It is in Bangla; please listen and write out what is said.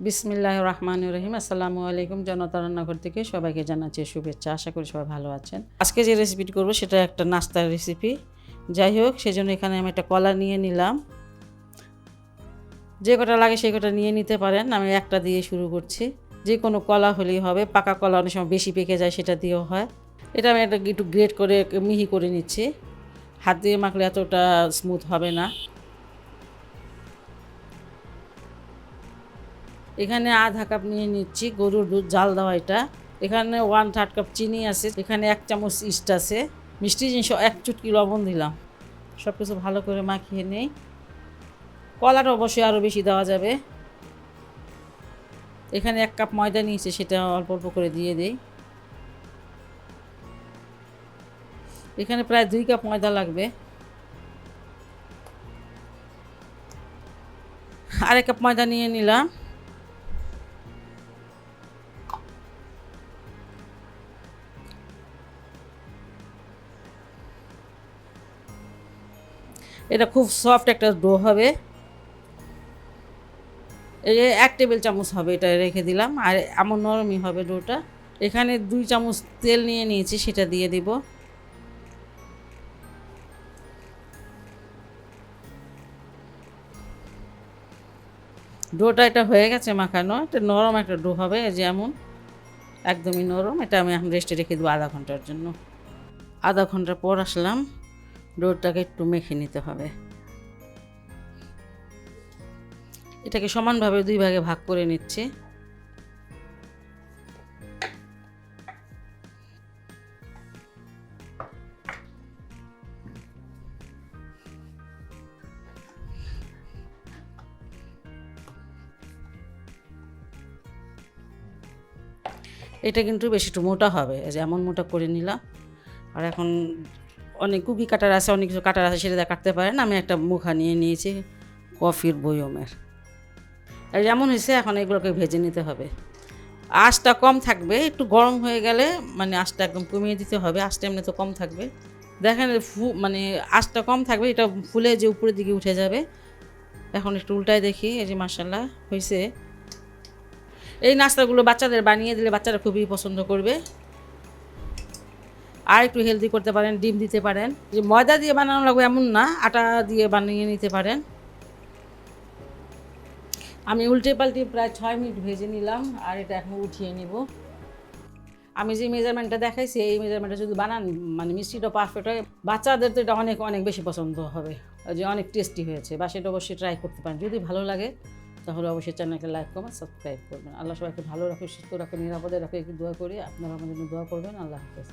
বিসমিল্লাহির রহমানির রহিম। আসসালামু আলাইকুম। জনতা রান্নাঘর থেকে সবাইকে জানাচ্ছি শুভেচ্ছা। আশা করি সবাই ভালো আছেন। আজকে যে রেসিপিটি করব সেটা একটা নাস্তার রেসিপি। যাই হোক, সেজন্য এখানে আমি একটা কলা নিয়ে নিলাম। যে কটা লাগে সেই কটা নিয়ে নিতে পারেন। আমি একটা দিয়ে শুরু করছি। যে কোনো কলা হলেই হবে। পাকা কলা অনেক সময় বেশি পেকে যায়, সেটা দিয়েও হয়। এটা আমি একটু গ্রেট করে মিহি করে নিচ্ছি। হাত দিয়ে মাখলে এতটা স্মুথ হবে না। এখানে আধা কাপ নিয়ে নিচ্ছি গরুর দুধ, জাল দেওয়া। এটা এখানে 1/3 কাপ চিনি আছে। এখানে 1 চামচ ইস্ট আছে। মিষ্টি জিনিস 1 চুটকি লবণ দিলাম। সব কিছু ভালো করে মাখিয়ে নেই। কলাটা অবশ্যই আরও বেশি দেওয়া যাবে। এখানে 1 কাপ ময়দা নিয়েছি, সেটা অল্প অল্প করে দিয়ে দেই। এখানে প্রায় 2 কাপ ময়দা লাগবে। আর 1 কাপ ময়দা নিয়ে নিলাম। এটা খুব সফট একটা ডো হবে। এই 1 টেবিল চামচ হবে, এটা রেখে দিলাম। আর এমন নরমই হবে ডোটা। এখানে 2 চামচ তেল নিয়ে নিয়েছি, সেটা দিয়ে দিব। ডোটা এটা হয়ে গেছে মাখানো। এটা নরম একটা ডো হবে, যেমন একদমই নরম। এটা আমি এখন রেস্টে রেখে দেবো আধা ঘন্টার জন্য। আধা ঘন্টা পর আসলাম। ডোটাকে একটু মেখে নিতে হবে। এটাকে সমানভাবে 2 ভাগে ভাগ করে নিচ্ছি। এটা কিন্তু বেশি একটু মোটা হবে, যেমন মোটা করে নিলাম। আর এখন অনেক কুকি কাটার আছে, অনেক কিছু কাটার আছে, সেটা দিয়ে কাটতে পারেন। আমি একটা মুখা নিয়ে নিয়েছি কফির বয়মের। আর যেমন হয়েছে, এখন এগুলোকে ভেজে নিতে হবে। আঁচটা কম থাকবে, একটু গরম হয়ে গেলে মানে আঁচটা একদম কমিয়ে দিতে হবে। আঁচটা এমনি তো কম থাকবে। দেখেন মানে আঁচটা কম থাকবে, এটা ফুলে যে উপরের দিকে উঠে যাবে। এখন একটু উল্টায় দেখি, এই যে মাশাআল্লাহ হয়েছে। এই নাস্তাগুলো বাচ্চাদের বানিয়ে দিলে বাচ্চারা খুবই পছন্দ করবে। আর একটু হেলদি করতে পারেন, ডিম দিতে পারেন। যে ময়দা দিয়ে বানানো লাগবে এমন না, আটা দিয়ে বানিয়ে নিতে পারেন। আমি উল্টে পাল্টে প্রায় 6 মিনিট ভেজে নিলাম। আর এটা এখন উঠিয়ে নিব। আমি যে মেজারমেন্টটা দেখাইছি, এই মেজারমেন্টটা যদি বানান, মানে মিষ্টিটা পারফেক্ট হয়, বাচ্চাদের তো এটা অনেক অনেক বেশি পছন্দ হবে। যে অনেক টেস্টি হয়েছে। বা সেটা অবশ্যই ট্রাই করতে পারেন। যদি ভালো লাগে তাহলে অবশ্যই চ্যানেলকে লাইক কমেন্ট সাবস্ক্রাইব করবেন। আল্লাহ সবাইকে ভালো রাখে, সুস্থ রাখে, নিরাপদে রাখে, একটু দোয়া করি। আপনারা আমাদের জন্য দোয়া করবেন। আল্লাহ হাফেজ।